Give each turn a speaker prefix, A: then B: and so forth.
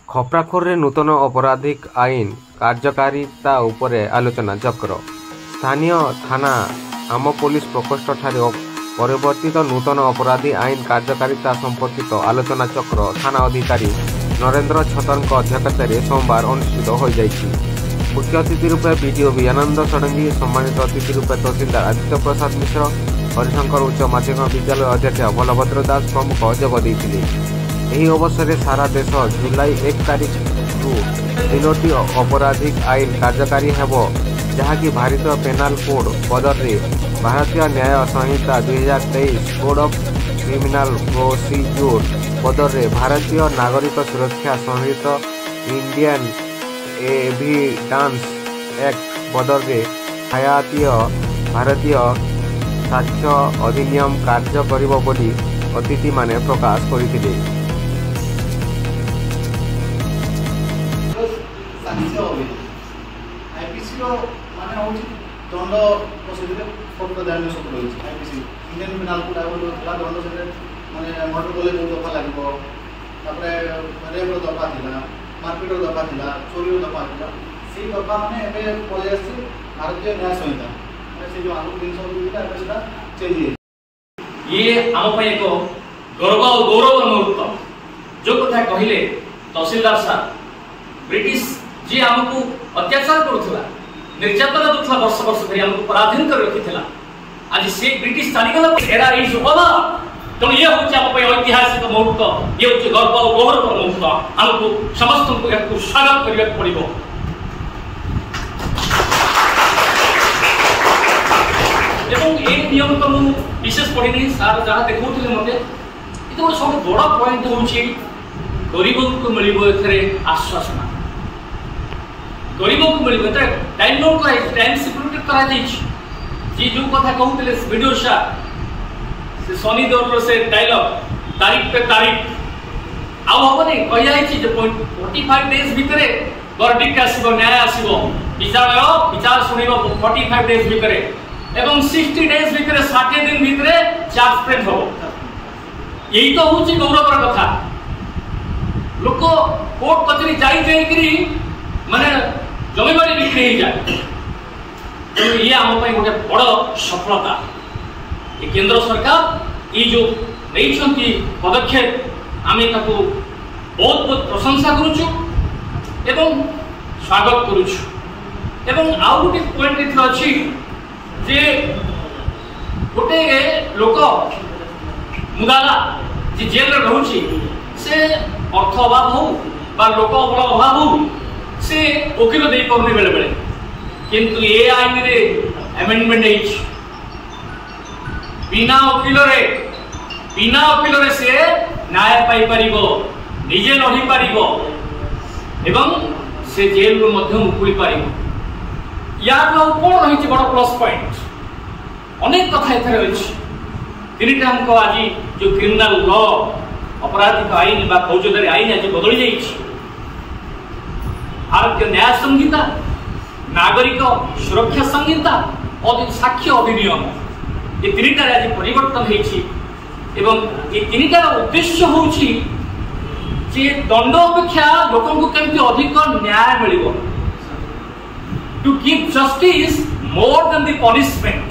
A: ଖପ୍ରାଖୋଲରେ ନୂତନ ଅପରାଧିକ ଆଇନ କାର୍ଯ୍ୟକାରିତା ଉପରେ ଆଲୋଚନା ଚକ୍ର। ସ୍ଥାନୀୟ ଥାନା ଆମ ପୋଲିସ ପ୍ରକୋଷ୍ଠଠାରେ ପରିବର୍ତ୍ତିତ ନୂତନ ଅପରାଧୀ ଆଇନ କାର୍ଯ୍ୟକାରିତା ସମ୍ପର୍କିତ ଆଲୋଚନା ଚକ୍ର ଥାନା ଅଧିକାରୀ ନରେନ୍ଦ୍ର ଛତରଙ୍କ ଅଧ୍ୟକ୍ଷତାରେ ସୋମବାର ଅନୁଷ୍ଠିତ ହୋଇଯାଇଛି। ମୁଖ୍ୟ ଅତିଥି ରୂପେ ବିଡିଓ ବିଜୟାନନ୍ଦ ଷଡ଼ଙ୍ଗୀ, ସମ୍ମାନିତ ଅତିଥି ରୂପେ ତହସିଲଦାର ଆଦିତ୍ୟ ପ୍ରସାଦ ମିଶ୍ର, ହରିଶଙ୍କର ଉଚ୍ଚ ମାଧ୍ୟମିକ ବିଦ୍ୟାଳୟ ଅଧ୍ୟକ୍ଷ ବଲଭଦ୍ର ଦାସ ପ୍ରମୁଖ ଯୋଗ ଦେଇଥିଲେ। ଏହି ଅବସରରେ ସାରା ଦେଶ ଜୁଲାଇ 1 ତାରିଖରୁ 3ଟି ଅପରାଧିକ ଆଇନ କାର୍ଯ୍ୟକାରୀ ହେବ, ଯାହାକି ଭାରତୀୟ ପେନାଲ କୋଡ୍ ବଦଳରେ ଭାରତୀୟ ନ୍ୟାୟ ସଂହିତା 2023, କୋଡ୍ ଅଫ୍ କ୍ରିମିନାଲ ପ୍ରୋସିଜ୍ୟୁର ବଦଳରେ ଭାରତୀୟ ନାଗରିକ ସୁରକ୍ଷା ସଂହିତା, ଇଣ୍ଡିଆନ ଏଭିଡାନ୍ସ ଆକ୍ଟ ବଦଳରେ ଭାରତୀୟ ସାକ୍ଷ୍ୟ ଅଧିନିୟମ କାର୍ଯ୍ୟ କରିବ ବୋଲି ଅତିଥିମାନେ ପ୍ରକାଶ କରିଥିଲେ।
B: दंड प्रोसीजर प्रदान सब रही है। आईपीसी इंडियन पेनाल कोड आगे दंड से माने मर्डर कले जो दफा लगे रेप दफा था, मारपिट दफा था, चोरी दफा था, से दफा मैंने पलि आस भारतीय न्याय संहिता से जो आगु जिन चेंज
C: ये आम एक गर्व और गौरव मुहूर्त। जो कथा कहले तहसीलदार साहब, ब्रिटिश जी आमको अत्याचार करुला, निर्यातना दूसरा वर्ष वर्ष धरी आमको पराधीन कर रखी आज से ब्रिटिश चलीगला एरा अभाव तेणु ये हूँ ऐतिहासिक मुहूर्त, ये हूँ गर्व और गौरव मुहूर्त। आमको समस्त को स्वागत करने पड़ो। नियम तो मुझे विशेष पढ़ी सार जहाँ देखा मत ये गोटे सब बड़ पॉइंट हूँ गरीब को मिल आश्वासना, गरीब को मिल टाइम सिक्योरिटी करा जी जो कथा कहते वीडियो सार से सनी देओल से डायलॉग तारीख पे तारीख आने कही 45 डेज भितर वर्डिक्ट आसो, न्याय आसो, विचार शुण 45 डेज भितर एवं 60 डेज भितर 60 दिन भितर चार्ज फ्रेम हम। यही तो हूँ गौरवर कथा। लोक कोर्ट कचेरी जाई माने जमी बाड़ी बिक्री हो जाए। तेणु ये आम गोटे बड़ सफलता। ये केंद्र सरकार ये जो नहीं पदक्षेप आम बहुत बहुत प्रशंसा करुचु एवं स्वागत करुचु। एवं आउ गोटे पॉइंट अच्छी जे गोटे लोक मुदाला जी जेल में रोचे से अर्थ अभाव हो लोक बल अभाव हो से वकिल दे पारे बेले बेले किंतु ये आईन रे अमेंडमेंट बिना वकिल रे से न्याय पाई परिबो, निजे लड़ी पारिबो एवं से जेल रो मध्य मुकुली पारिबो। या कौन रही बड़ प्लस पॉइंट अनेक कथा एथरे अछि। तीनटा हमको आज जो क्रिमिनल लॉ अपराधिक आईन बा फौजदारी आईन आज बदली जाइछि। भारतीय न्याय संहिता, नागरिक सुरक्षा संहिता और साक्ष्य अधिनियम ये तीनटार आज परिवर्तन होइछि एवं ये तीनटार उद्देश्य होउछि जे दंड अपेक्षा लोकन को केमति अधिक न्याय मिलिबो, to give justice more than the punishment.